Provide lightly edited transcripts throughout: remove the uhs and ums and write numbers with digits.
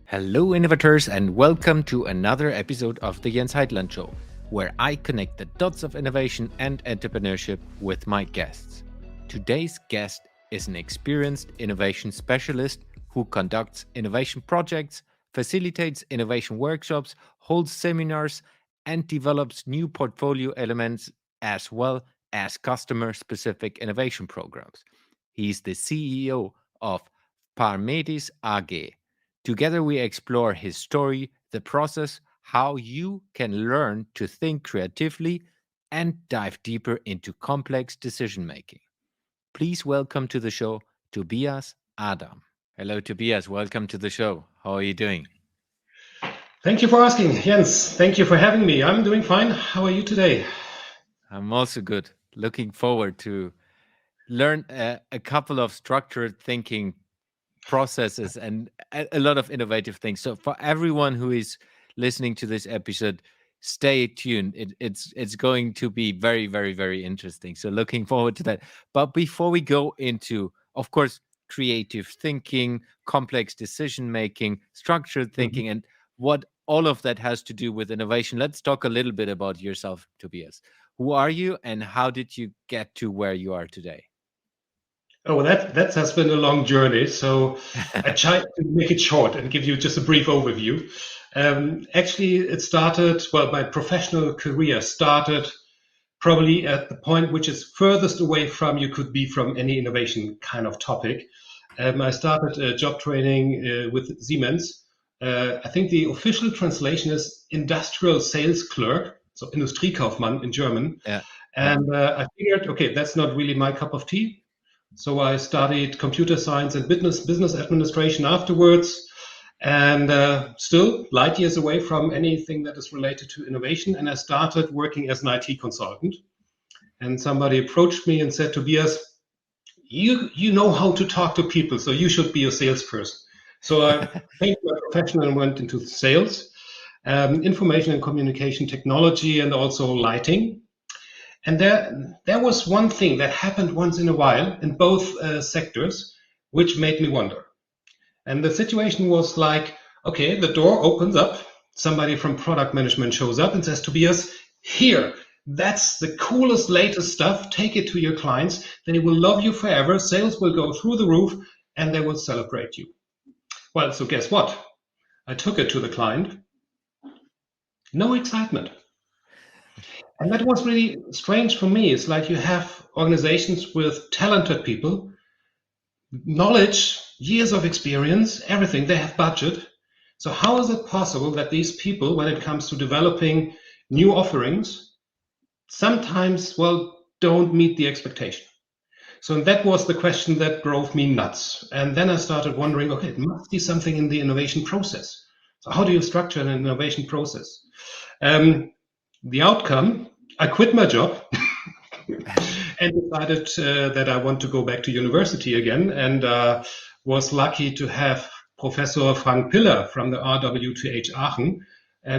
Hello, innovators, and welcome to another episode of the Heitland Show, where I connect the dots of innovation and entrepreneurship with my guests. Today's guest is an experienced innovation specialist who conducts innovation projects, facilitates innovation workshops, holds seminars, and develops new portfolio elements as well as customer specific innovation programs. He's the CEO of Parmenides AG. Together, we explore his story, the process, how you can learn to think creatively, and dive deeper into complex decision making. Please welcome to the show Tobias Adam. Hello, Tobias. Welcome to the show. How are you doing? Thank you for asking, Jens. Thank you for having me. I'm doing fine. How are you today? I'm also good. Looking forward to learn a couple of structured thinking processes and a lot of innovative things. So for everyone who is listening to this episode, stay tuned. It's going to be very, very, very interesting. So looking forward to that. But before we go into, of course, creative thinking, complex decision making, structured Mhm. thinking, and what all of that has to do with innovation, let's talk a little bit about yourself, Tobias. Who are you and how did you get to where you are today? Oh, that has been a long journey. So I tried to make it short and give you just a brief overview. Actually, it started, well, my professional career started probably at the point which is furthest away from you could be from any innovation kind of topic. I started job training with Siemens. I think the official translation is industrial sales clerk, so Industriekaufmann in German. Yeah. Yeah. And I figured, okay, that's not really my cup of tea. So I studied computer science and business administration afterwards, and still light years away from anything that is related to innovation. And I started working as an IT consultant. And somebody approached me and said, Tobias, you know how to talk to people, so you should be a salesperson. So I changed my profession and went into sales, information and communication technology, and also lighting. And there was one thing that happened once in a while in both sectors, which made me wonder. And the situation was like, okay, the door opens up, somebody from product management shows up and says, Tobias, here, that's the coolest, latest stuff. Take it to your clients. They will love you forever. Sales will go through the roof and they will celebrate you. Well, so guess what? I took it to the client. No excitement. And that was really strange for me. It's like you have organizations with talented people, knowledge, years of experience, everything. They have budget. So how is it possible that these people, when it comes to developing new offerings, sometimes, well, don't meet the expectation? So that was the question that drove me nuts. And then I started wondering, okay, it must be something in the innovation process. So how do you structure an innovation process? The outcome, I quit my job and decided that I want to go back to university again, and was lucky to have Professor Frank Piller from the RWTH Aachen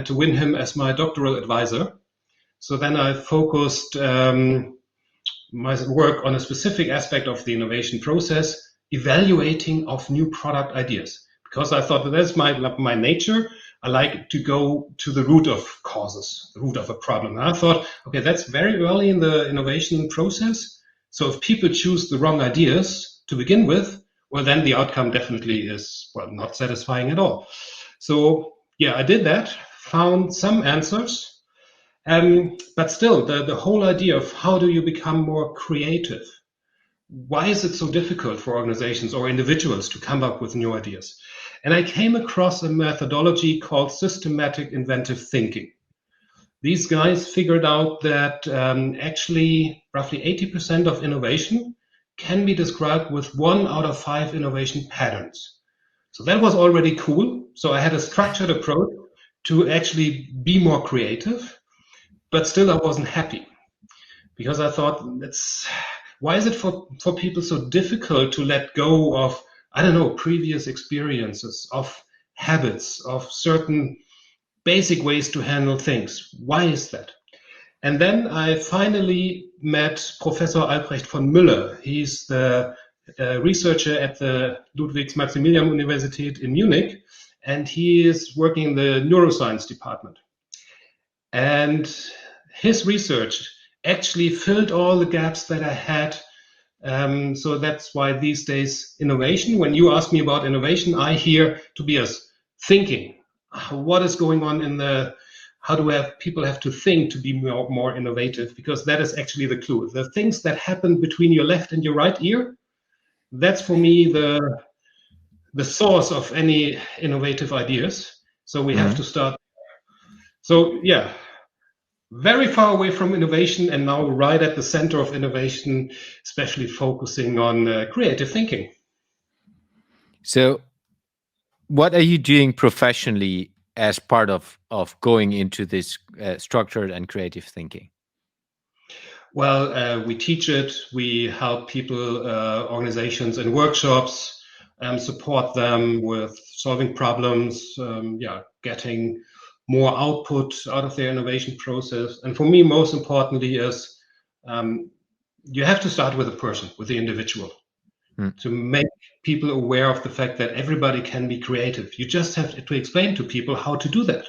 to win him as my doctoral advisor. So then I focused my work on a specific aspect of the innovation process, evaluating of new product ideas, because I thought that's my nature. I like to go to the root of causes, the root of a problem. And I thought, okay, that's very early in the innovation process. So if people choose the wrong ideas to begin with, well, then the outcome definitely is, well, not satisfying at all. So yeah, I did that, found some answers, but still, the whole idea of how do you become more creative? Why is it so difficult for organizations or individuals to come up with new ideas? And I came across a methodology called systematic inventive thinking. These guys figured out that actually roughly 80% of innovation can be described with 1 out of 5 innovation patterns. So that was already cool. So I had a structured approach to actually be more creative, but still I wasn't happy because I thought, why is it for people so difficult to let go of, I don't know, previous experiences, of habits, of certain basic ways to handle things? Why is that? And then I finally met Professor Albrecht von Müller. He's the researcher at the Ludwig-Maximilian Universität in Munich. and he is working in the neuroscience department. And his research actually filled all the gaps that I had. So that's why these days innovation, when you ask me about innovation, I hear Tobias thinking. What is going on in the, how do people have to think to be more innovative? Because that is actually the clue. The things that happen between your left and your right ear, that's for me the source of any innovative ideas. So we have to start. So yeah, very far away from innovation and now right at the center of innovation, especially focusing on creative thinking. So, what are you doing professionally as part of going into this structured and creative thinking? Well, we teach it. We help people, organizations, and workshops, support them with solving problems. Getting more output out of their innovation process. And for me, most importantly, is you have to start with a person, with the individual, to make people aware of the fact that everybody can be creative. You just have to explain to people how to do that.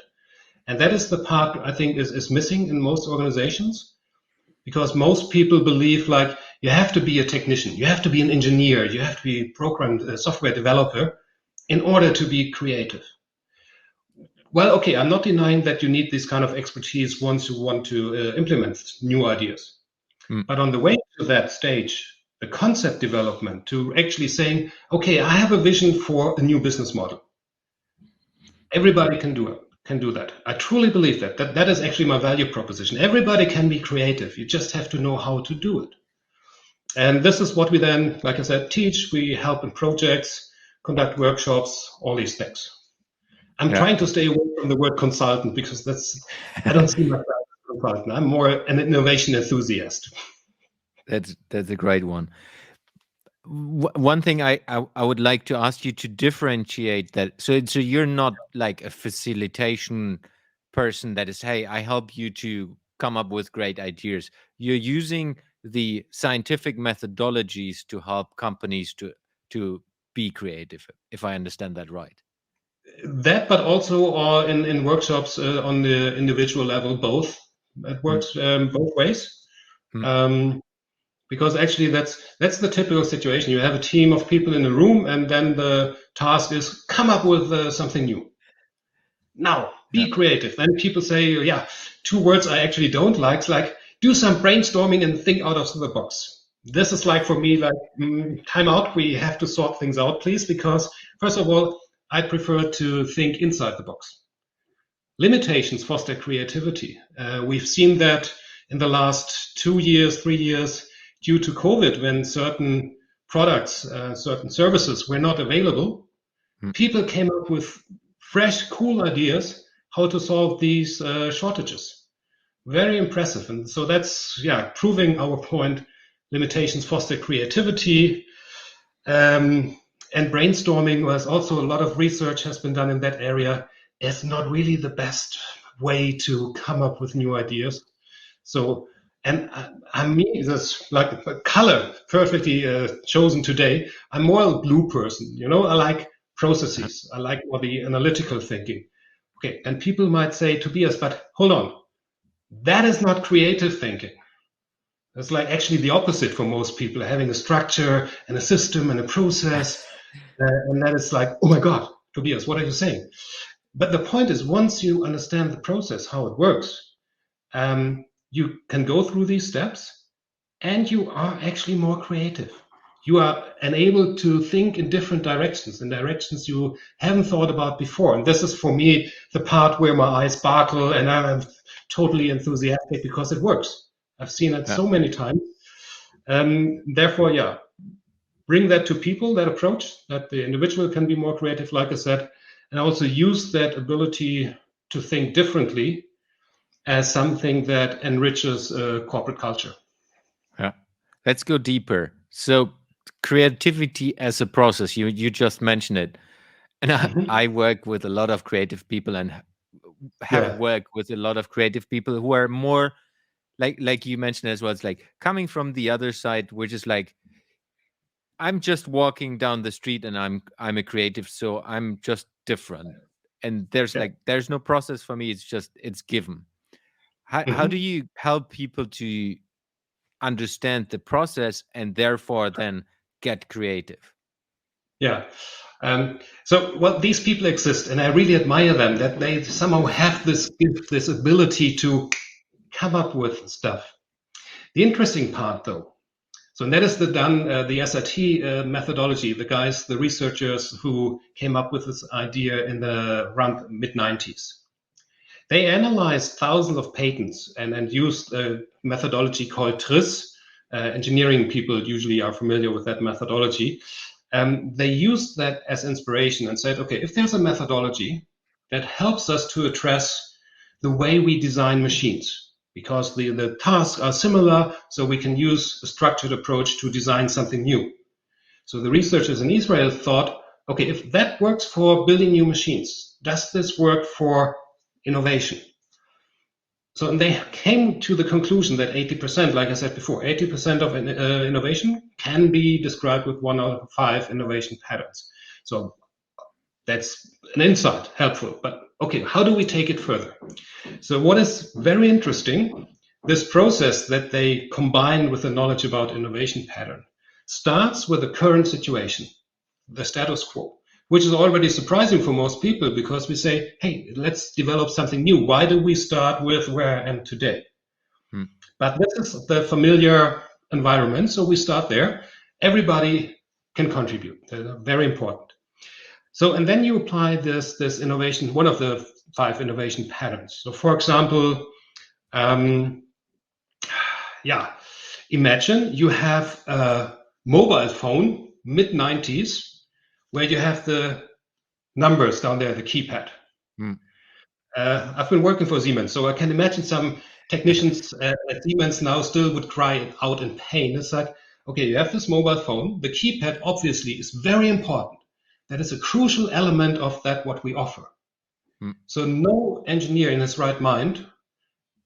And that is the part I think is missing in most organizations, because most people believe like you have to be a technician, you have to be an engineer, you have to be a software developer in order to be creative. Well, okay, I'm not denying that you need this kind of expertise once you want to implement new ideas. But on the way to that stage, the concept development, to actually saying, okay, I have a vision for a new business model. Everybody can do that. I truly believe that is actually my value proposition. Everybody can be creative. You just have to know how to do it. And this is what we then, like I said, teach. We help in projects, conduct workshops, all these things. I'm trying to stay away from the word consultant because I don't see myself as a consultant. I'm more an innovation enthusiast. That's a great one. One thing I would like to ask you to differentiate that. So you're not like a facilitation person that is, hey, I help you to come up with great ideas. You're using the scientific methodologies to help companies to be creative, if I understand that right. That, but also in workshops on the individual level, both. It works both ways. Because actually that's the typical situation. You have a team of people in a room, and then the task is come up with something new. Now, be creative. Then people say, yeah, two words I actually don't like. It's like do some brainstorming and think out of the box. This is like for me, like time out. We have to sort things out, please, because first of all, I prefer to think inside the box. Limitations foster creativity. We've seen that in the last 2 years, 3 years, due to COVID, when certain products, certain services were not available, people came up with fresh, cool ideas how to solve these shortages. Very impressive. And so that's, proving our point. Limitations foster creativity. And brainstorming was also a lot of research has been done in that area. It's not really the best way to come up with new ideas. So, and I mean, this like a color perfectly chosen today. I'm more a blue person, I like processes. I like more the analytical thinking. Okay, and people might say, Tobias, but hold on, that is not creative thinking. It's like actually the opposite for most people, having a structure and a system and a process. And that is like, oh my God, Tobias, what are you saying? But the point is, once you understand the process, how it works, you can go through these steps and you are actually more creative. You are enabled to think in different directions, in directions you haven't thought about before. And this is for me the part where my eyes sparkle and I'm totally enthusiastic because it works. I've seen it so many times. Therefore, bring that to people, that approach, that the individual can be more creative, like I said, and also use that ability to think differently as something that enriches corporate culture. Yeah. Let's go deeper. So creativity as a process, you just mentioned it. And I work with a lot of creative people and have worked with a lot of creative people who are more like you mentioned as well. It's like coming from the other side, which is like I'm just walking down the street and I'm a creative, so I'm just different, and there's Yeah. like there's no process for me. It's just it's given. How do Mhm. you help people to understand the process and therefore then get creative? Yeah. So, well, these people exist, and I really admire them that they somehow have this gift, this ability to come up with stuff. The interesting part, though, so that is the SRT methodology. The guys, the researchers who came up with this idea in the around mid 90s. They analyzed thousands of patents and used a methodology called TRIS. Engineering people usually are familiar with that methodology. They used that as inspiration and said, okay, if there's a methodology that helps us to address the way we design machines, because the tasks are similar, so we can use a structured approach to design something new. So the researchers in Israel thought, okay, if that works for building new machines, does this work for innovation? So and they came to the conclusion that 80%, like I said before, 80% of innovation can be described with one out of five innovation patterns. So that's an insight, helpful. But okay, how do we take it further? So what is very interesting, this process that they combine with the knowledge about innovation pattern starts with the current situation, the status quo, which is already surprising for most people because we say, hey, let's develop something new. Why do we start with where I am today? Hmm. But this is the familiar environment, so we start there. Everybody can contribute. They're very important. So, and then you apply this innovation, one of the five innovation patterns. So, for example, um, yeah, imagine you have a mobile phone, mid 90s, where you have the numbers down there, the keypad. Hmm. I've been working for Siemens, so I can imagine some technicians at Siemens now still would cry out in pain. It's like, okay, you have this mobile phone. The keypad obviously is very important. That is a crucial element of that what we offer. Hmm. So no engineer in his right mind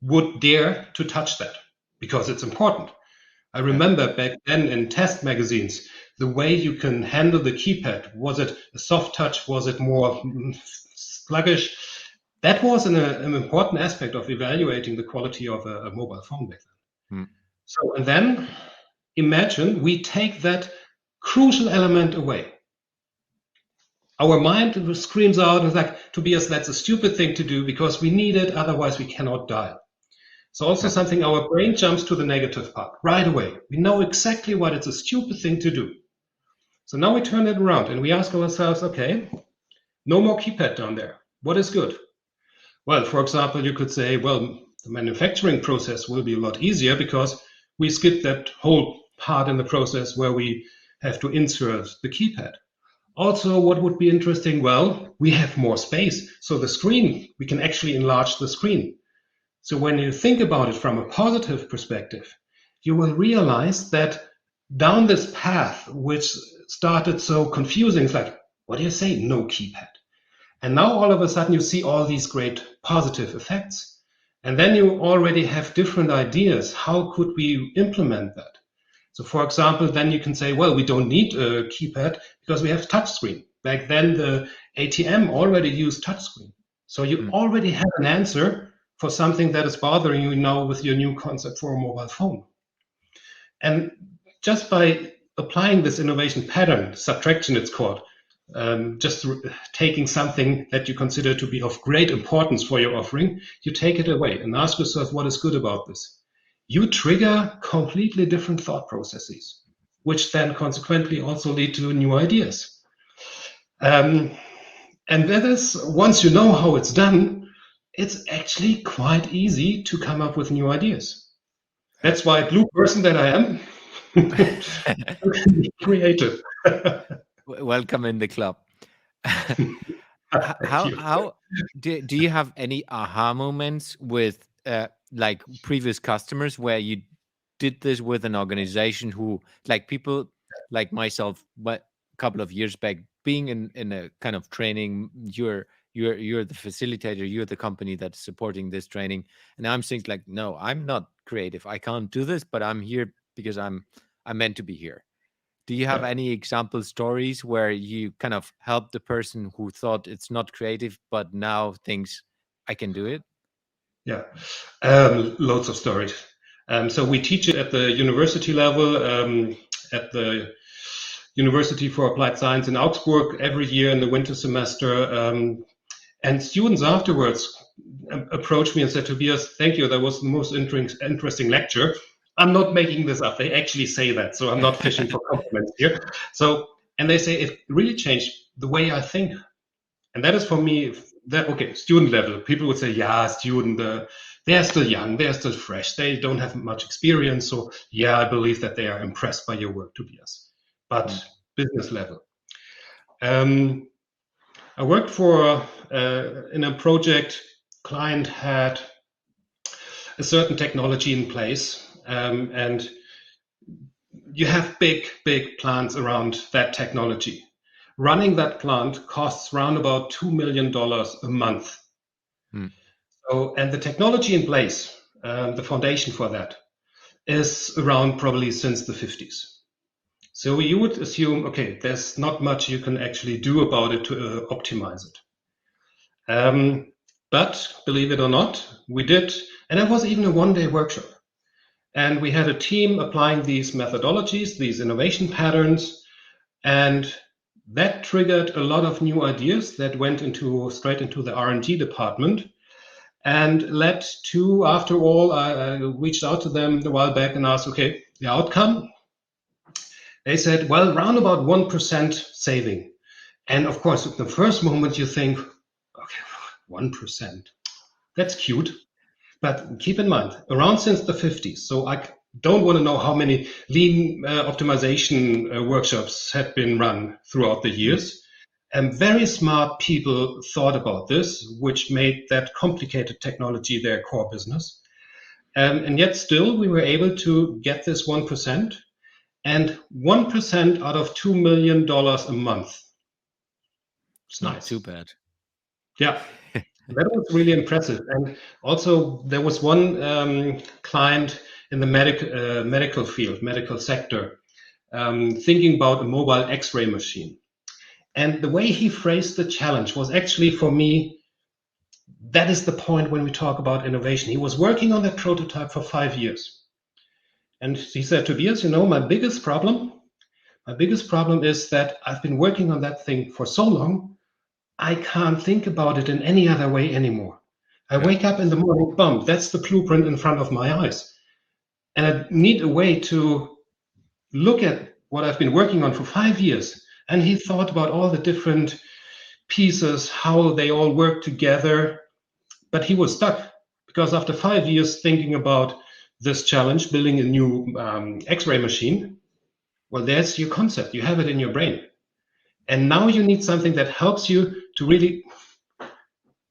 would dare to touch that because it's important. I Yeah. remember back then in test magazines, the way you can handle the keypad. Was it a soft touch? Was it more sluggish? That was an important aspect of evaluating the quality of a mobile phone back then. Hmm. So, and then imagine we take that crucial element away. Our mind screams out and is like, Tobias, that's a stupid thing to do because we need it, otherwise we cannot die. So also Yeah. something our brain jumps to the negative part right away. We know exactly what it's a stupid thing to do. So now we turn it around and we ask ourselves, okay, no more keypad down there. What is good? Well, for example, you could say, well, the manufacturing process will be a lot easier because we skip that whole part in the process where we have to insert the keypad. Also, what would be interesting? Well, we have more space. So the screen, we can actually enlarge the screen. So when you think about it from a positive perspective, you will realize that down this path, which started so confusing, it's like, what do you say? No keypad. And now all of a sudden you see all these great positive effects. And then you already have different ideas. How could we implement that? So for example, then you can say, well, we don't need a keypad because we have touchscreen. Back then the ATM already used touchscreen. So you Hmm. already have an answer for something that is bothering you now with your new concept for a mobile phone. And just by applying this innovation pattern, subtraction it's called, just taking something that you consider to be of great importance for your offering, you take it away and ask yourself what is good about this. You trigger completely different thought processes, which then consequently also lead to new ideas. Um, and that is, once you know how it's done, it's actually quite easy to come up with new ideas. Yeah. That's why, blue person that I am, you can be creative. Welcome in the club. Thank you. How do you have any aha moments with like previous customers where you did this with an organization who like people like myself but a couple of years back being in a kind of training, you're the facilitator, you're the company that's supporting this training, and I'm saying like, no, I'm not creative, I can't do this, but I'm here because I'm meant to be here. Do you have Yeah. any example stories where you kind of helped the person who thought it's not creative, but now thinks I can do it? Yeah. Loads of stories. So we teach it at the university level, at the University for Applied Science in Augsburg every year in the winter semester. And students afterwards approached me and said, Tobias, thank you. That was the most interesting lecture. I'm not making this up. They actually say that. So I'm not fishing for compliments here. So, and they say it really changed the way I think. And that is for me, that, okay, student level. People would say, yeah, student, they're still young, they're still fresh, they don't have much experience. So, yeah, I believe that they are impressed by your work, Tobias. But business level. I worked for in a project. Client had a certain technology in place, and you have big plants around that technology. Running that plant costs around about $2 million a month. Mm. So, and the technology in place, the foundation for that, is around probably since the 50s. So you would assume, okay, there's not much you can actually do about it to optimize it. But believe it or not, we did, and it was even a one-day workshop. And we had a team applying these methodologies, these innovation patterns, and that triggered a lot of new ideas that went straight into the R&D department, and led to, after all, I reached out to them a while back and asked, okay, the outcome? They said, well, round about 1% saving. And of course, at the first moment you think, okay, 1%, that's cute. But keep in mind, around since the 50s, so I don't want to know how many lean optimization workshops had been run throughout the years. And very smart people thought about this, which made that complicated technology their core business. And yet still we were able to get this 1%, and 1% out of $2 million a month. It's Not too nice. bad. Yeah. That was really impressive. And also, there was one client in the medical field, medical sector, thinking about a mobile X-ray machine. And the way he phrased the challenge was actually, for me, that is the point when we talk about innovation. He was working on that prototype for 5 years. And he said, Tobias, my biggest problem is that I've been working on that thing for so long, I can't think about it in any other way anymore. I wake up in the morning, boom, that's the blueprint in front of my eyes. And I need a way to look at what I've been working on for 5 years. And he thought about all the different pieces, how they all work together. But he was stuck because after 5 years thinking about this challenge, building a new X-ray machine, well, there's your concept. You have it in your brain. And now you need something that helps you to really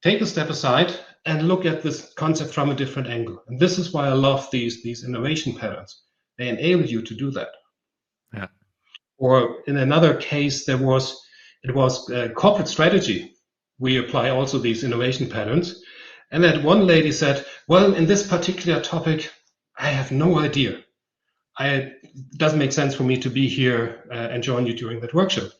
take a step aside and look at this concept from a different angle. And this is why I love these innovation patterns. They enable you to do that. Yeah. Or in another case, it was corporate strategy. We apply also these innovation patterns. And that one lady said, well, in this particular topic, I have no idea. It doesn't make sense for me to be here and join you during that workshop.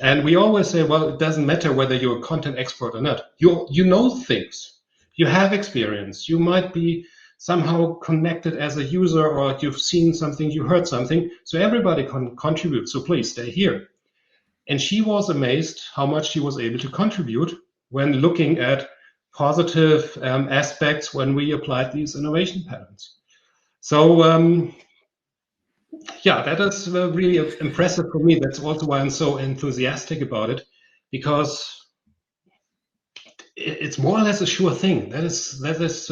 And we always say, well, it doesn't matter whether you're a content expert or not. You know things. You have experience. You might be somehow connected as a user, or you've seen something, you heard something. So everybody can contribute. So please stay here. And she was amazed how much she was able to contribute when looking at positive aspects when we applied these innovation patterns. So yeah, that is really impressive for me. That's also why I'm so enthusiastic about it, because it's more or less a sure thing. That is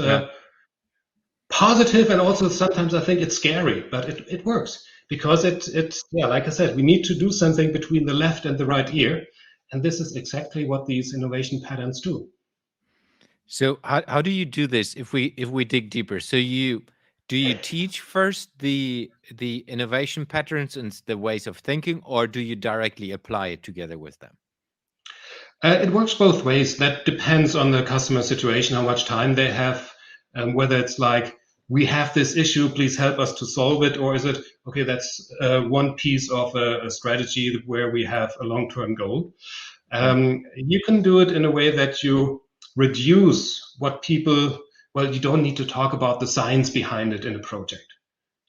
positive, and also sometimes I think it's scary, but it works because it's yeah, like I said, we need to do something between the left and the right ear, and this is exactly what these innovation patterns do. So how do you do this if we dig deeper? So do you teach first the innovation patterns and the ways of thinking, or do you directly apply it together with them? It works both ways. That depends on the customer situation, how much time they have, whether it's like we have this issue, please help us to solve it? Or is it, okay, that's one piece of a strategy where we have a long-term goal? You can do it in a way that you reduce what people, well, you don't need to talk about the science behind it in a project.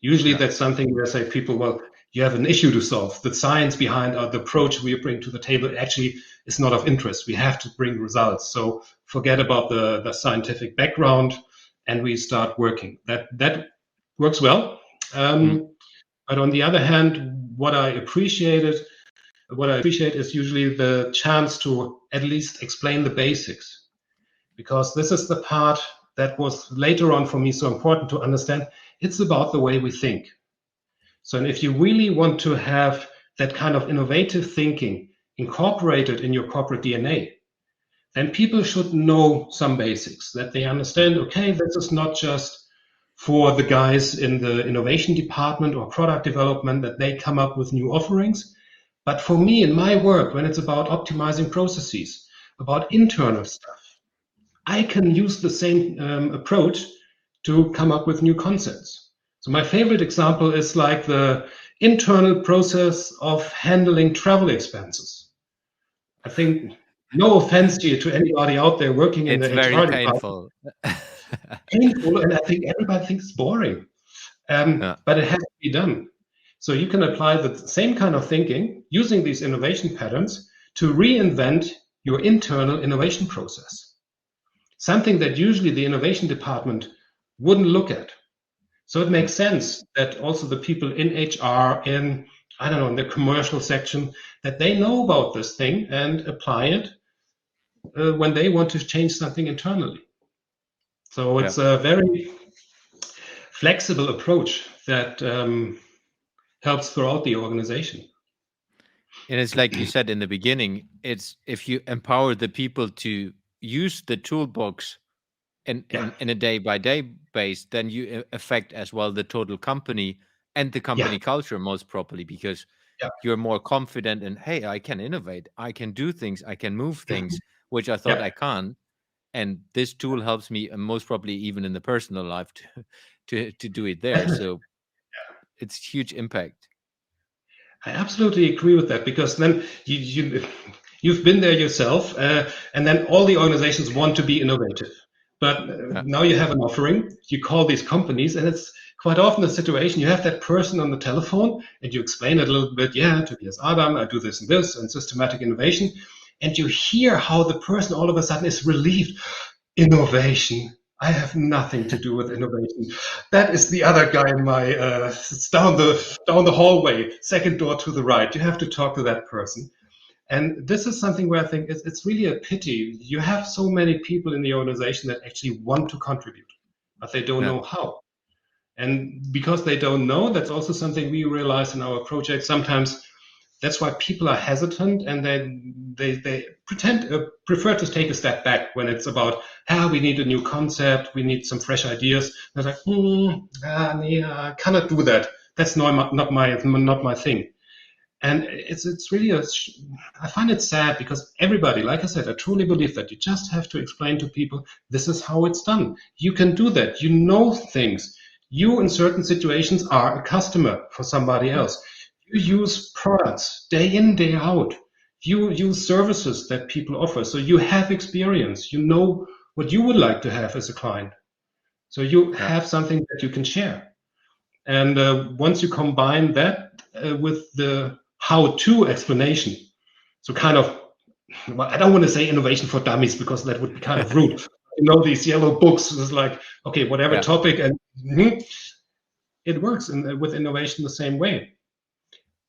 Usually Yeah. that's something where I say people, well, you have an issue to solve. The science behind the approach we bring to the table actually is not of interest. We have to bring results. So forget about the scientific background and we start working. That works well. Mm. But on the other hand, what I appreciate is usually the chance to at least explain the basics, because this is the part that was later on for me so important to understand. It's about the way we think. So, and if you really want to have that kind of innovative thinking incorporated in your corporate DNA, then people should know some basics, that they understand, okay, this is not just for the guys in the innovation department or product development that they come up with new offerings. But for me in my work, when it's about optimizing processes, about internal stuff, I can use the same approach to come up with new concepts. So my favorite example is like the internal process of handling travel expenses. I think, no offense to anybody out there working in It's the very HR department, painful. painful, and I think everybody thinks it's boring. Yeah. But it has to be done. So you can apply the same kind of thinking using these innovation patterns to reinvent your internal innovation process. Something that usually the innovation department wouldn't look at. So it Mm. makes sense that also the people in HR, in, I don't know, in the commercial section, that they know about this thing and apply it when they want to change something internally. So Yeah. it's a very flexible approach that helps throughout the organization. And it's like you said in the beginning, it's if you empower the people to use the toolbox in Yeah, in a day by day base, then you affect as well the total company and the yeah, company culture most properly, because yeah, you're more confident in, hey, I can innovate, I can do things, I can move things, which I thought yeah. I can't. And this tool helps me, and most probably even in the personal life to to do it there. Definitely. So it's huge impact. I absolutely agree with that, because then you've been there yourself, and then all the organizations want to be innovative, but Yeah. now you have an offering. You call these companies, and it's quite often the situation. You have that person on the telephone, and you explain it a little bit. Yeah, Tobias Adam, I do this and systematic innovation, and you hear how the person all of a sudden is relieved. Innovation. I have nothing to do with innovation. That is the other guy in my. It's down the hallway, second door to the right. You have to talk to that person. And this is something where I think it's really a pity. You have so many people in the organization that actually want to contribute, but they don't Yeah. know how. And because they don't know, that's also something we realize in our project. Sometimes that's why people are hesitant, and they prefer to take a step back when it's about, we need a new concept, we need some fresh ideas. They're like, I cannot do that. That's not my thing. And it's really I find it sad, because everybody, like I said, I truly believe that you just have to explain to people, this is how it's done. You can do that. You know things. You, in certain situations, are a customer for somebody else. You use products day in, day out. You use services that people offer. So you have experience. You know what you would like to have as a client. So you Yeah. have something that you can share. And once you combine that with the how-to explanation, so kind of, well, I don't want to say innovation for dummies, because that would be kind of rude. These yellow books is like, okay, whatever Yeah. topic, and it works with innovation the same way.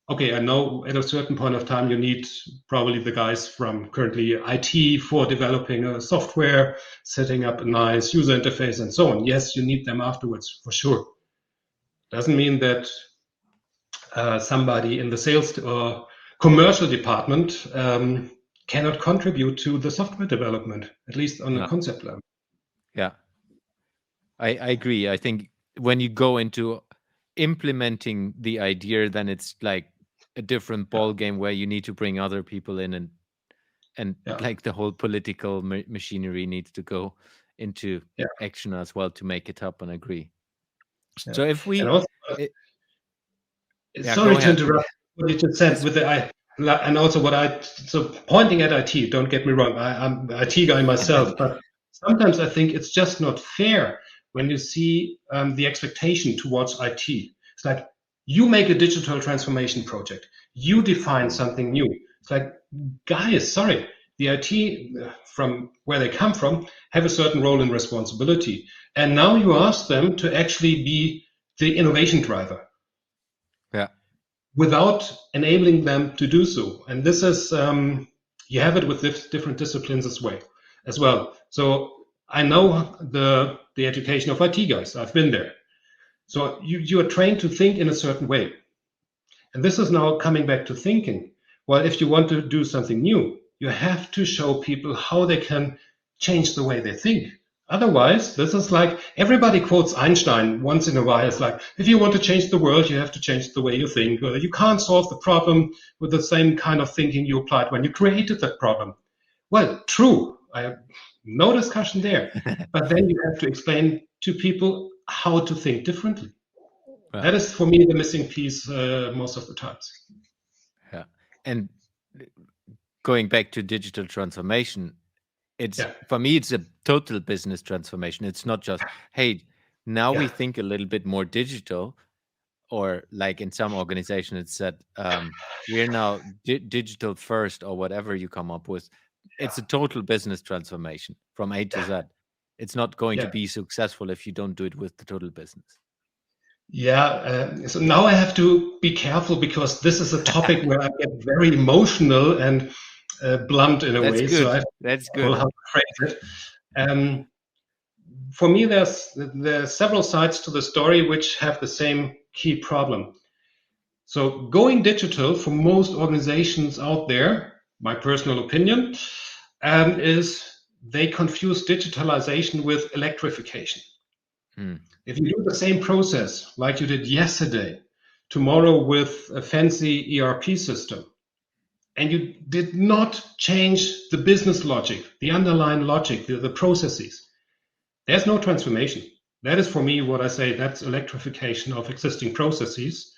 Okay, I know at a certain point of time you need probably the guys from currently IT for developing a software, setting up a nice user interface, and so on. Yes, you need them afterwards for sure. Doesn't mean that somebody in the sales or commercial department cannot contribute to the software development, at least on a Yeah. concept level. Yeah. I agree. I think when you go into implementing the idea, then it's like a different Yeah, ball game where you need to bring other people in, and yeah, like the whole political machinery needs to go into yeah. action as well to make it happen. Agree. Yeah. So if And we, also, it, yeah, go sorry to ahead. interrupt what you just said It's with the I, and also so pointing at IT. Don't get me wrong, I'm an IT guy myself, but sometimes I think it's just not fair when you see the expectation towards IT. It's like you make a digital transformation project, you define something new. It's like, guys, sorry, the IT from where they come from have a certain role and responsibility, and now you ask them to actually be the innovation driver yeah, without enabling them to do so. And this is you have it with different disciplines as well. So I know the education of IT guys. I've been there. So you are trained to think in a certain way. And this is now coming back to thinking. Well, if you want to do something new, you have to show people how they can change the way they think. Otherwise, this is like everybody quotes Einstein once in a while. It's like, if you want to change the world, you have to change the way you think. You can't solve the problem with the same kind of thinking you applied when you created that problem. Well, true. I have no discussion there. But then you have to explain to people how to think differently. yeah, That is for me the missing piece most of the times. yeah. And going back to digital transformation, it's Yeah, for me, it's a total business transformation. It's not just, hey, now we yeah, think a little bit more digital, or like in some organization, it's said we're now digital first, or whatever you come up with. It's a total business transformation from A to yeah, Z. It's not going to yeah, be successful if you don't do it with the total business. yeah. So now I have to be careful because this is a topic where I get very emotional and blunt in a That's way. So I good. have to That's be careful good. how to phrase it. Um, for me, there's several sides to the story which have the same key problem. So going digital for most organizations out there, my personal opinion, is they confuse digitalization with electrification. Hmm. If you do the same process like you did yesterday, tomorrow with a fancy ERP system, and you did not change the business logic, the underlying logic, the processes, there's no transformation. That is for me what I say that's electrification of existing processes.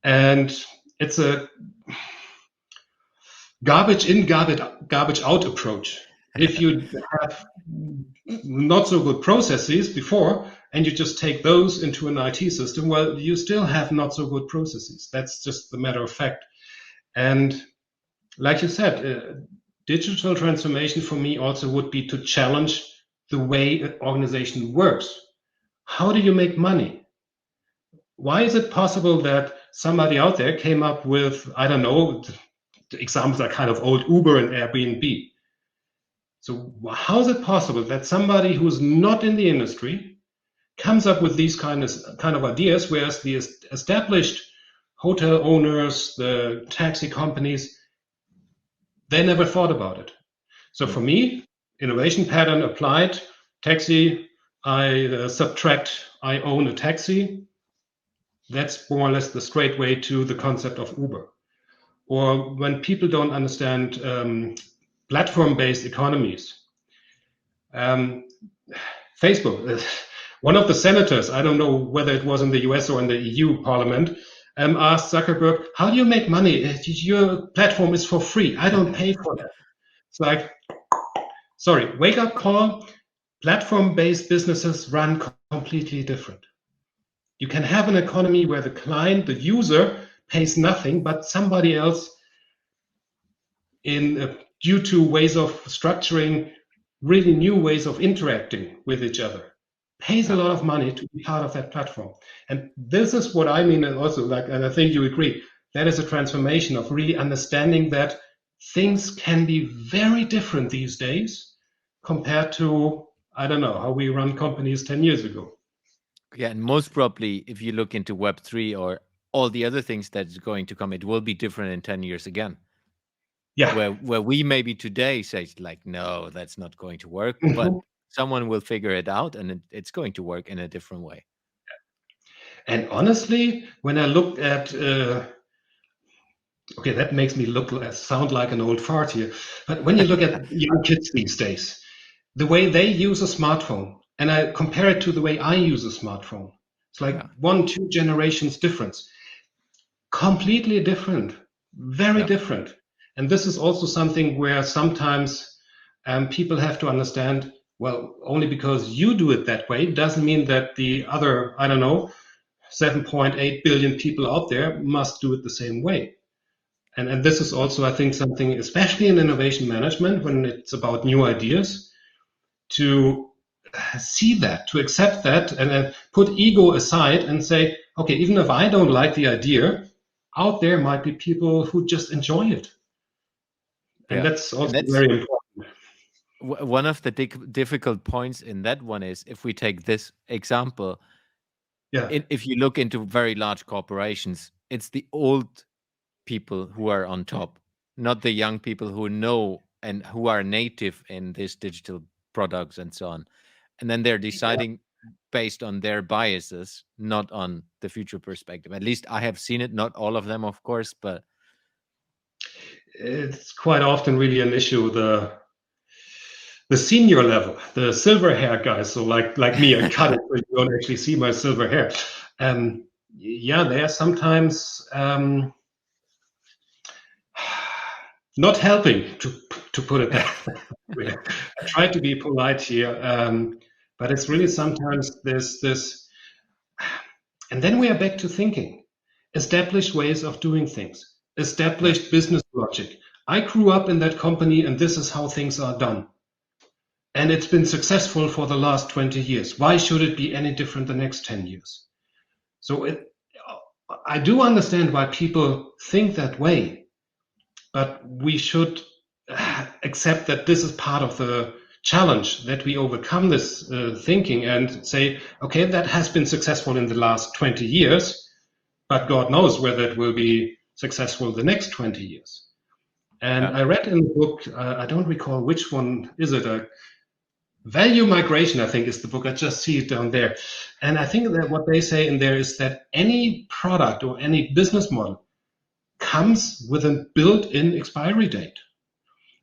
And it's a garbage in, garbage out approach. If you have not so good processes before and you just take those into an IT system, well, you still have not so good processes. That's just the matter of fact. And like you said, digital transformation for me also would be to challenge the way an organization works. How do you make money? Why is it possible that somebody out there came up with, I don't know, the examples are kind of old, Uber and Airbnb. So how is it possible that somebody who's not in the industry comes up with these kind of ideas, whereas the established hotel owners, the taxi companies, they never thought about it. So Hmm. for me, innovation pattern applied. Taxi, I subtract, I own a taxi. That's more or less the straight way to the concept of Uber. Or when people don't understand platform-based economies, um, Facebook, one of the senators, I don't know whether it was in the US or in the EU Parliament, asked Zuckerberg, "How do you make money? Your platform is for free. I don't pay for that." It's like, sorry, wake up call. Platform-based businesses run completely different. You can have an economy where the client, the user, pays nothing, but somebody else, in due to ways of structuring, really new ways of interacting with each other, pays a Yeah. lot of money to be part of that platform. And this is what I mean, and also like, and I think you agree, that is a transformation of really understanding that things can be very different these days compared to, I don't know, how we run companies 10 years ago. Yeah, and most probably, if you look into Web3 or all the other things that's going to come, it will be different in 10 years again. Yeah. Where we maybe today say like, no, that's not going to work, but Mhm. someone will figure it out, and it's going to work in a different way. And honestly, when I look at okay, that makes me sound like an old fart here. But when you look at young kids these days, the way they use a smartphone, and I compare it to the way I use a smartphone, it's It's like 1-2 generations difference. Completely different, very different. And this is also something where sometimes people have to understand, well, only because you do it that way doesn't mean that the other, I don't know, 7.8 billion people out there must do it the same way. And this is also, I think, something, especially in innovation management, when it's about new ideas, to see that, to accept that, and then put ego aside and say, okay, even if I don't like the idea, out there might be people who just enjoy it. And that's also very important. One of the difficult points in that one is, if we take this example, if you look into very large corporations, it's the old people who are on top, not the young people who know and who are native in these digital products and so on. And then they're deciding based on their biases, not on the future perspective. At least I have seen it, not all of them, of course, but it's quite often really an issue. The senior level, the silver hair guys, so like me, I cut it so you don't actually see my silver hair. They are sometimes not helping, to put it that way. I try to be polite here, but it's really sometimes there's this, and then we are back to thinking, established ways of doing things, established business logic. I grew up in that company, and this is how things are done. And it's been successful for the last 20 years. Why should it be any different the next 10 years? So I do understand why people think that way, but we should accept that this is part of the challenge, that we overcome this thinking and say, okay, that has been successful in the last 20 years, but God knows whether it will be successful the next 20 years. And I read in the book, I don't recall which one is it, Value Migration, I think, is the book. I just see it down there. And I think that what they say in there is that any product or any business model comes with a built-in expiry date.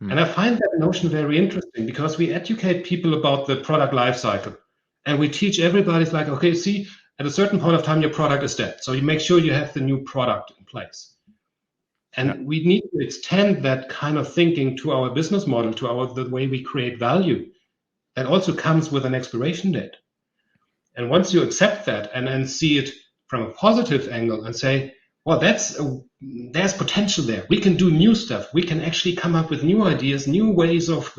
And I find that notion very interesting, because we educate people about the product life cycle. And we teach everybody, it's like, okay, see, at a certain point of time, your product is dead. So you make sure you have the new product in place. And we need to extend that kind of thinking to our business model, to the way we create value. That also comes with an expiration date. And once you accept that and then see it from a positive angle and say, well, there's potential there. We can do new stuff. We can actually come up with new ideas, new ways of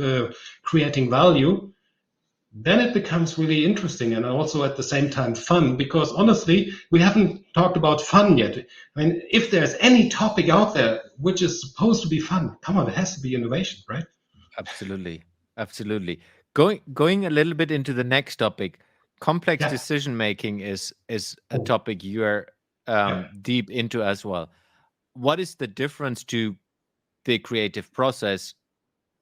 creating value. Then it becomes really interesting, and also at the same time fun, because honestly, we haven't talked about fun yet. I mean, if there's any topic out there which is supposed to be fun, come on, it has to be innovation, right? Absolutely. Absolutely. Going a little bit into the next topic, complex decision making is a topic you're deep into as well. What is the difference to the creative process,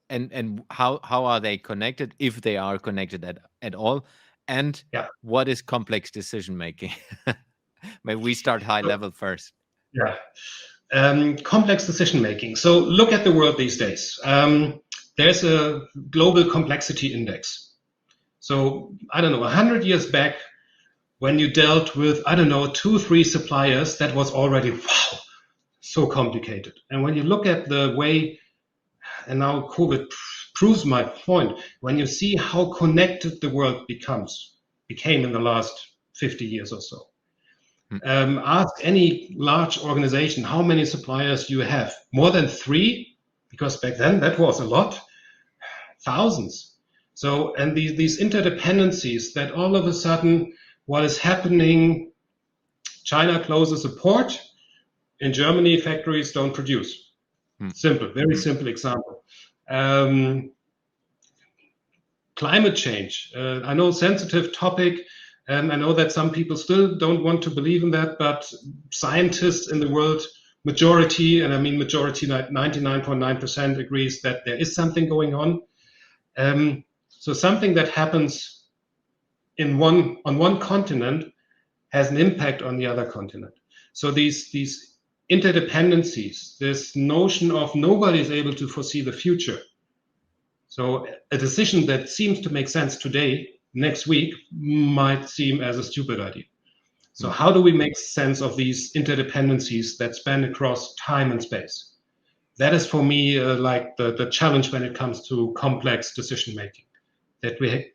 and how are they connected, if they are connected at all? And what is complex decision making? Maybe we start high level first. Complex decision making. So look at the world these days. There's a global complexity index. So, I don't know, 100 years back, when you dealt with, 2-3 suppliers, that was already, wow, so complicated. And when you look at the way, and now COVID proves my point, when you see how connected the world became in the last 50 years or so. Ask any large organization how many suppliers you have. More than 3? Because back then that was a lot. Thousands. So, and these interdependencies, that all of a sudden what is happening, China closes a port, in Germany factories don't produce. Simple, very simple example. Climate change. I know, sensitive topic. I know that some people still don't want to believe in that, but scientists in the world, majority, and I mean majority, 99.9% agrees that there is something going on. So something that happens on one continent has an impact on the other continent. So these interdependencies, this notion of nobody is able to foresee the future. So a decision that seems to make sense today, next week, might seem as a stupid idea. So how do we make sense of these interdependencies that span across time and space? That is for me like the challenge when it comes to complex decision making, that we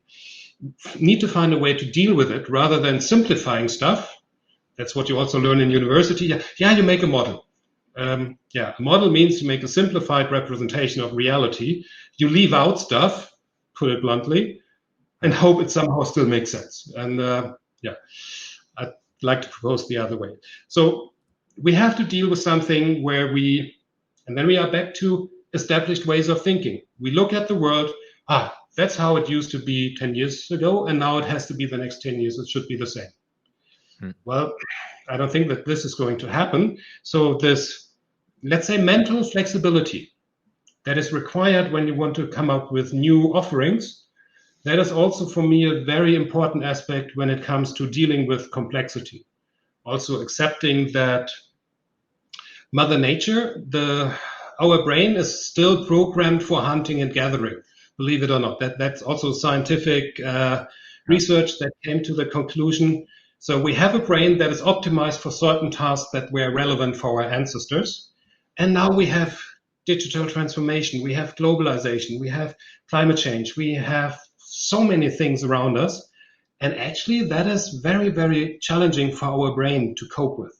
need to find a way to deal with it rather than simplifying stuff. That's what you also learn in university. Yeah, you make a model. A model means you make a simplified representation of reality. You leave out stuff, put it bluntly, and hope it somehow still makes sense. And I'd like to propose the other way. So we have to deal with something where and then we are back to established ways of thinking. We look at the world, that's how it used to be 10 years ago, and now it has to be the next 10 years, it should be the same. Well, I don't think that this is going to happen. So this, let's say, mental flexibility that is required when you want to come up with new offerings, that is also for me a very important aspect when it comes to dealing with complexity. Also accepting that Mother Nature, our brain is still programmed for hunting and gathering, believe it or not. That's also scientific research that came to the conclusion. So we have a brain that is optimized for certain tasks that were relevant for our ancestors. And now we have digital transformation, we have globalization, we have climate change, we have so many things around us. And actually that is very, very challenging for our brain to cope with.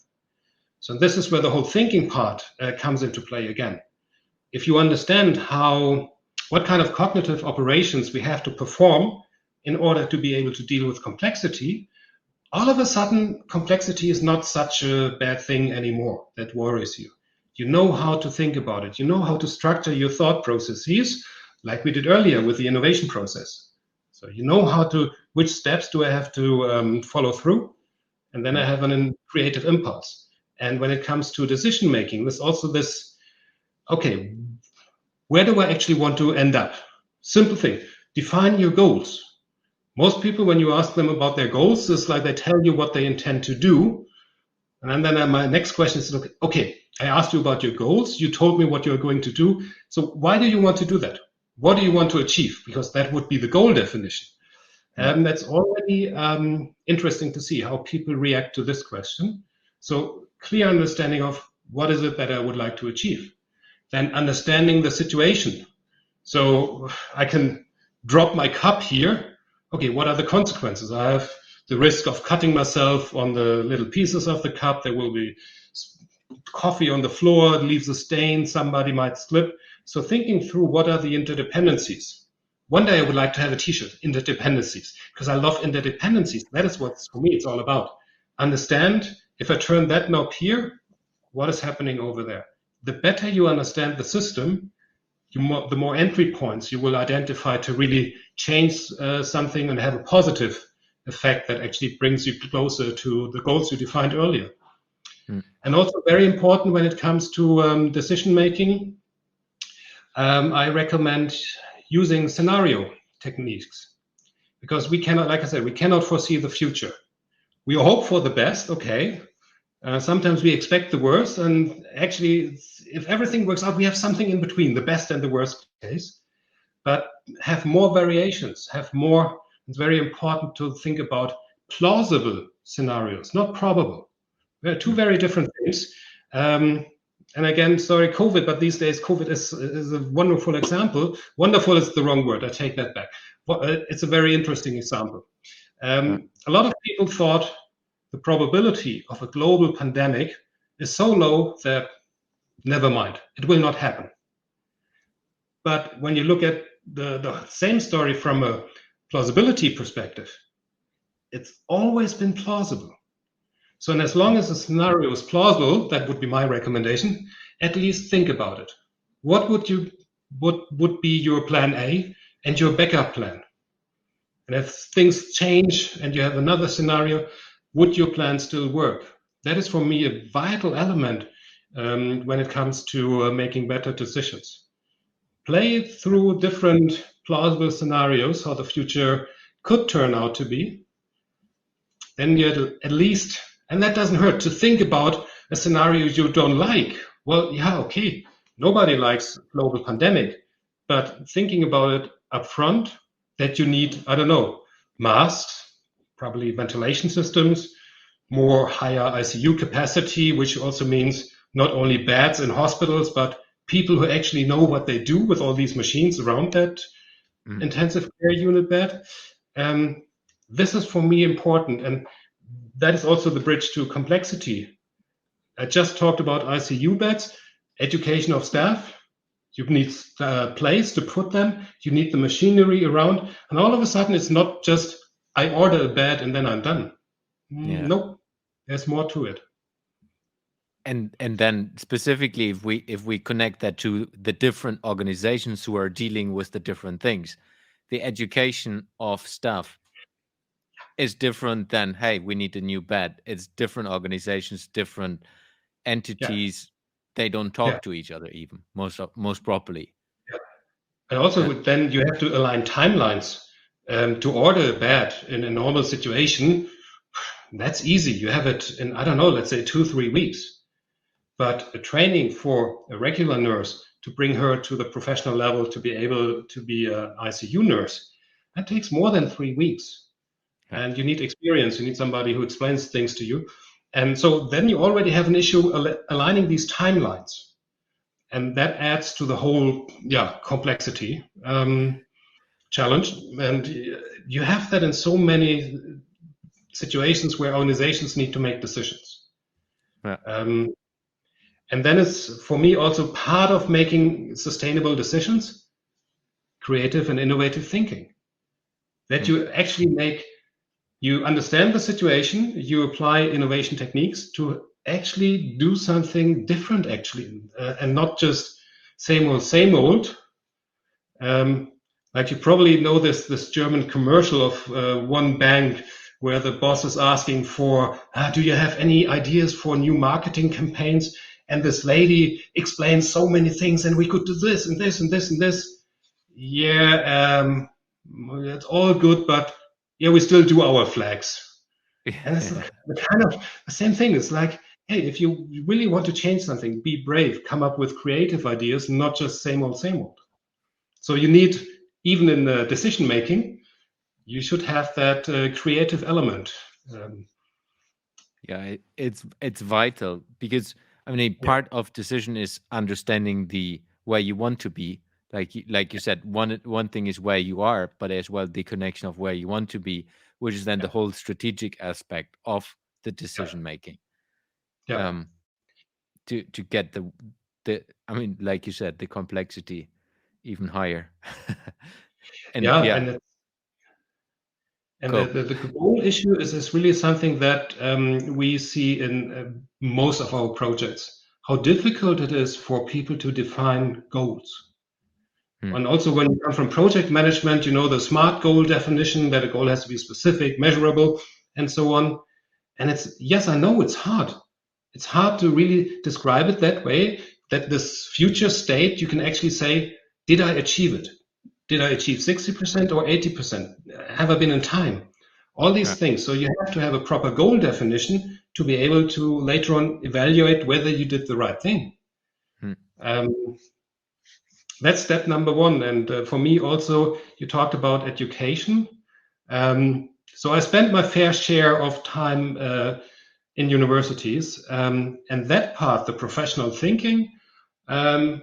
So this is where the whole thinking part comes into play again. If you understand what kind of cognitive operations we have to perform in order to be able to deal with complexity, all of a sudden, complexity is not such a bad thing anymore that worries you. You know how to think about it. You know how to structure your thought processes, like we did earlier with the innovation process. So you know which steps do I have to follow through, and then I have a creative impulse. And when it comes to decision making, there's also this, okay, where do I actually want to end up? Simple thing, define your goals. Most people, when you ask them about their goals, it's like they tell you what they intend to do. And then my next question is, okay, I asked you about your goals. You told me what you're going to do. So why do you want to do that? What do you want to achieve? Because that would be the goal definition. That's already interesting to see how people react to this question. So clear understanding of what is it that I would like to achieve. Then understanding the situation. So I can drop my cup here. Okay, what are the consequences? I have the risk of cutting myself on the little pieces of the cup. There will be coffee on the floor, it leaves a stain, somebody might slip. So thinking through what are the interdependencies. One day I would like to have a t-shirt, interdependencies, because I love interdependencies. That is what, for me, it's all about. Understand, if I turn that knob here, what is happening over there? The better you understand the system, the more entry points you will identify to really change something and have a positive effect that actually brings you closer to the goals you defined earlier. And also very important when it comes to decision making, I recommend using scenario techniques, because we cannot, like I said, we cannot foresee the future. We hope for the best, okay. Sometimes we expect the worst, and actually, if everything works out, we have something in between, the best and the worst case. But have more variations, it's very important to think about plausible scenarios, not probable. They're two very different things. And again, sorry, COVID, but these days COVID is a wonderful example. Wonderful is the wrong word, I take that back. It's a very interesting example. A lot of people thought the probability of a global pandemic is so low that never mind, it will not happen. But when you look at the same story from a plausibility perspective, it's always been plausible. So, and as long as the scenario is plausible, that would be my recommendation, at least think about it. What would be your plan A and your backup plan? And if things change and you have another scenario, would your plan still work? That is for me a vital element when it comes to making better decisions. Play through different plausible scenarios, how the future could turn out to be. Then you at least, and that doesn't hurt, to think about a scenario you don't like. Well, yeah, okay, nobody likes global pandemic, but thinking about it up front, that you need, I don't know, masks, probably ventilation systems, more higher ICU capacity, which also means not only beds in hospitals, but people who actually know what they do with all these machines around that intensive care unit bed. This is for me important, and that is also the bridge to complexity. I just talked about ICU beds, education of staff. You need a place to put them. You need the machinery around, and all of a sudden, it's not just I order a bed and then I'm done. Yeah. Nope, there's more to it. And then specifically, if we connect that to the different organizations who are dealing with the different things, the education of staff is different than, hey, we need a new bed. It's different organizations, different entities. They don't talk to each other even most properly. Yeah. And also then you have to align timelines to order a bed in a normal situation. That's easy. You have it in, I don't know, let's say 2-3 weeks. But a training for a regular nurse to bring her to the professional level to be able to be an ICU nurse, that takes more than 3 weeks. Yeah. And you need experience. You need somebody who explains things to you. And so then you already have an issue aligning these timelines. And that adds to the whole complexity challenge. And you have that in so many situations where organizations need to make decisions. Yeah. And then it's, for me, also part of making sustainable decisions, creative and innovative thinking. That you actually you understand the situation, you apply innovation techniques to actually do something different, and not just same old. Like you probably know this German commercial of one bank where the boss is asking for, do you have any ideas for new marketing campaigns? And this lady explains so many things, and we could do this and this and this and this. Yeah, it's all good, but we still do our flags. And it's the kind of the same thing. It's like, hey, if you really want to change something, be brave, come up with creative ideas, not just same old, same old. So you need, even in the decision making, you should have that creative element. It's vital, because I mean, part of decision is understanding where you want to be. Like you said, one thing is where you are, but as well the connection of where you want to be, which is then the whole strategic aspect of the decision making. To get the I mean, like you said, the complexity even higher. And the goal issue is really something that we see in most of our projects, how difficult it is for people to define goals. And also when you come from project management, you know, the SMART goal definition, that a goal has to be specific, measurable, and so on. And I know it's hard. It's hard to really describe it that way, that this future state, you can actually say, did I achieve it? Did I achieve 60% or 80%? Have I been in time? All these things. So you have to have a proper goal definition to be able to later on evaluate whether you did the right thing. That's step number one. And for me also, you talked about education. So I spent my fair share of time in universities, and that part, the professional thinking, there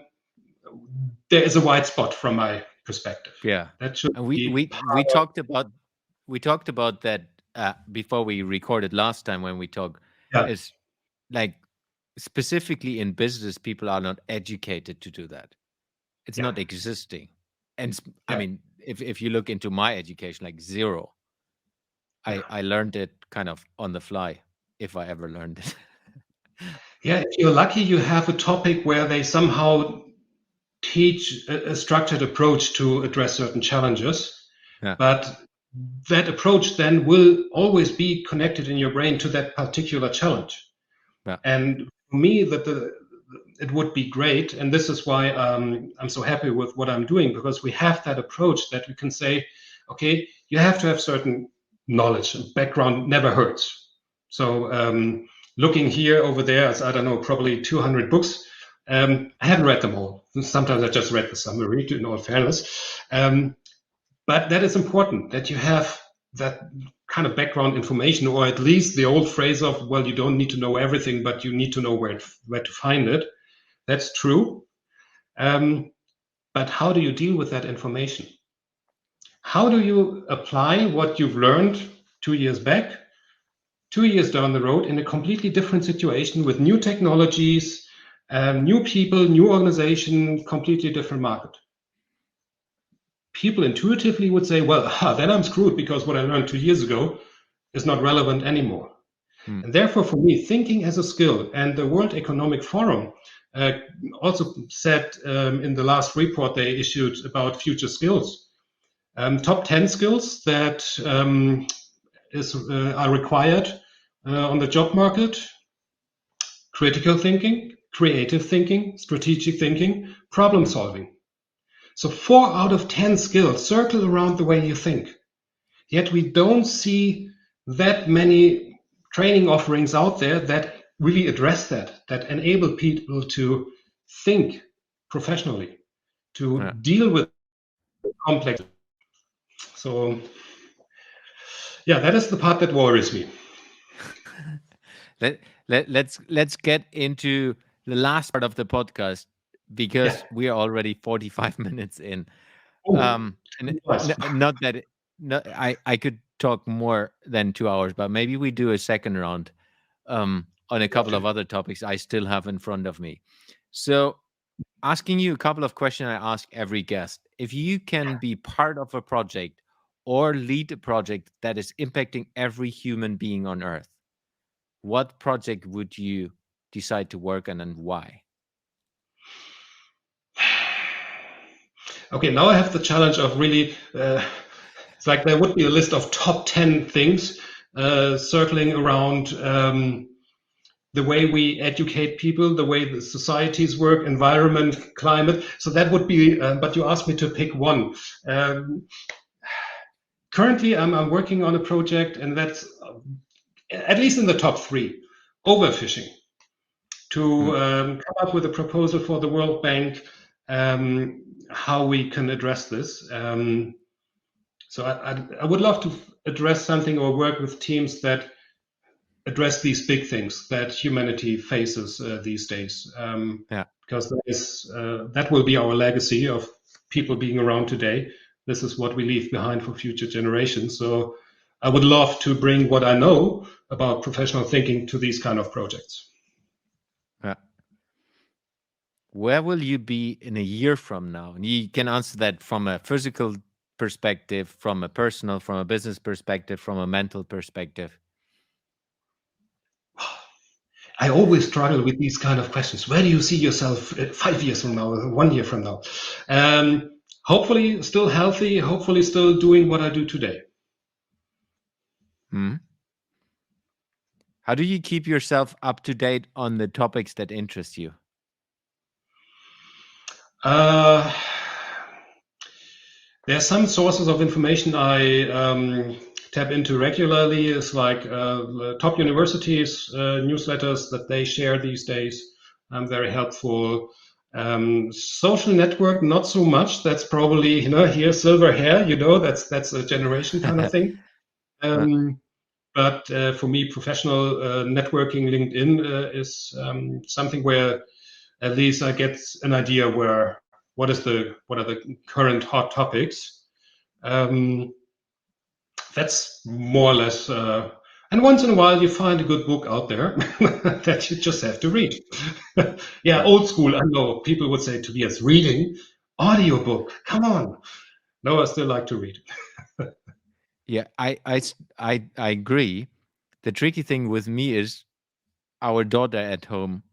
is a white spot from my perspective. That should we talked about that before we recorded last time when we talked. Is like, specifically in business, people are not educated to do that. It's not existing. And I mean, if you look into my education, like zero. I learned it kind of on the fly, if I ever learned it. If you're lucky, you have a topic where they somehow teach a structured approach to address certain challenges. But that approach then will always be connected in your brain to that particular challenge. And for me, it would be great. And this is why I'm so happy with what I'm doing, because we have that approach that we can say, okay, you have to have certain knowledge, and background never hurts. So looking here, over there, as I don't know, probably 200 books. I haven't read them all. Sometimes I just read the summary, in all fairness. But that is important, that you have that kind of background information, or at least the old phrase of, well, you don't need to know everything, but you need to know where to find it. That's true. But how do you deal with that information? How do you apply what you've learned 2 years back, 2 years down the road in a completely different situation with new technologies, new people, new organization, completely different market? People intuitively would say, well, then I'm screwed because what I learned 2 years ago is not relevant anymore. And therefore, for me, thinking as a skill, and the World Economic Forum also said in the last report they issued about future skills, top 10 skills that are required on the job market: critical thinking, creative thinking, strategic thinking, problem solving. So 4 out of 10 skills circle around the way you think. Yet we don't see that many training offerings out there that really address that enable people to think professionally, to deal with complex. So, yeah, that is the part that worries me. Let's get into the last part of the podcast, because we are already 45 minutes in. Not that I could talk more than 2 hours, but maybe we do a second round on a couple of other topics I still have in front of me. So, asking you a couple of questions I ask every guest. If you can be part of a project or lead a project that is impacting every human being on Earth, what project would you decide to work on, and why? Okay, now I have the challenge of really, it's like there would be a list of top 10 things circling around the way we educate people, the way the societies work, environment, climate. So that would be, but you asked me to pick one. Currently, I'm working on a project, and that's at least in the top 3, overfishing. To come up with a proposal for the World Bank, how we can address this. So I would love to address something or work with teams that address these big things that humanity faces these days. Because that will be our legacy of people being around today. This is what we leave behind for future generations. So I would love to bring what I know about professional thinking to these kind of projects. Where will you be in a year from now? And you can answer that from a physical perspective, from a personal, from a business perspective, from a mental perspective. I always struggle with these kind of questions. Where do you see yourself 5 years from now, 1 year from now? Hopefully still healthy, hopefully still doing what I do today. How do you keep yourself up to date on the topics that interest you? There are some sources of information I tap into regularly. It's like top universities, newsletters that they share these days. Very helpful. Social network, not so much. That's probably, here, silver hair, that's a generation kind of thing. But for me, professional networking, LinkedIn is something where at least I get an idea what are the current hot topics. That's more or less. And once in a while, you find a good book out there that you just have to read. Old school. I know people would say, Tobias, reading, audiobook. Come on. No, I still like to read. I agree. The tricky thing with me is our daughter at home.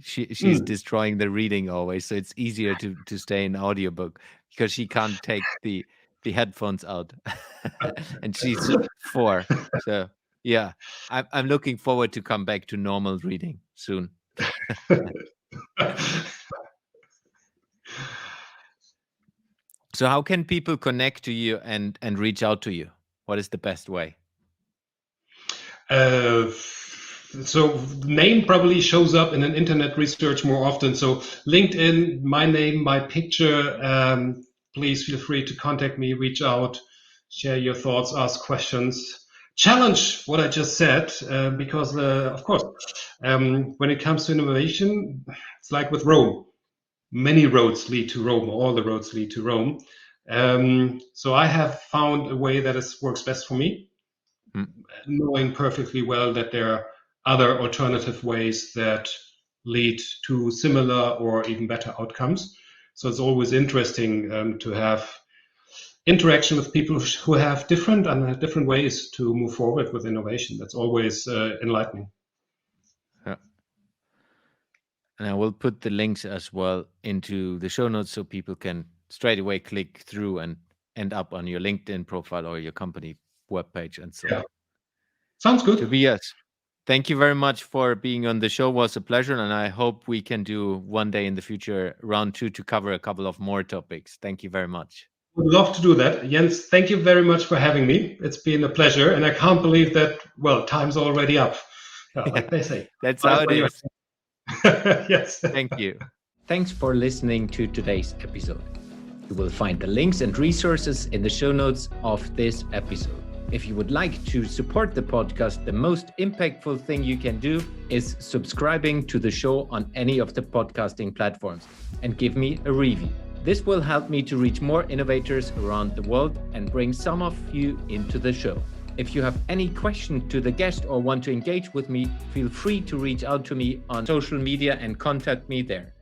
She's destroying the reading always, so it's easier to stay in audiobook because she can't take the headphones out, and she's 4. So I'm looking forward to come back to normal reading soon. So how can people connect to you and reach out to you? What is the best way? So name probably shows up in an internet research more often. So LinkedIn, my name, my picture. Please feel free to contact me, reach out, share your thoughts, ask questions. challenge what I just said, because, of course, when it comes to innovation, it's like with Rome. Many roads lead to Rome, all the roads lead to Rome. So I have found a way that works best for me, knowing perfectly well that there are other alternative ways that lead to similar or even better outcomes. So it's always interesting to have interaction with people who have different ways to move forward with innovation. That's always enlightening. Yeah. And I will put the links as well into the show notes so people can straight away click through and end up on your LinkedIn profile or your company webpage and so on. Sounds good. Tobias, thank you very much for being on the show. It was a pleasure, and I hope we can do one day in the future round 2 to cover a couple of more topics. Thank you very much. Would love to do that. Jens, thank you very much for having me. It's been a pleasure, and I can't believe that, well, time's already up, like they say. That's how it is. Yes. Thank you. Thanks for listening to today's episode. You will find the links and resources in the show notes of this episode. If you would like to support the podcast, the most impactful thing you can do is subscribing to the show on any of the podcasting platforms and give me a review. This will help me to reach more innovators around the world and bring some of you into the show. If you have any question to the guest or want to engage with me, feel free to reach out to me on social media and contact me there.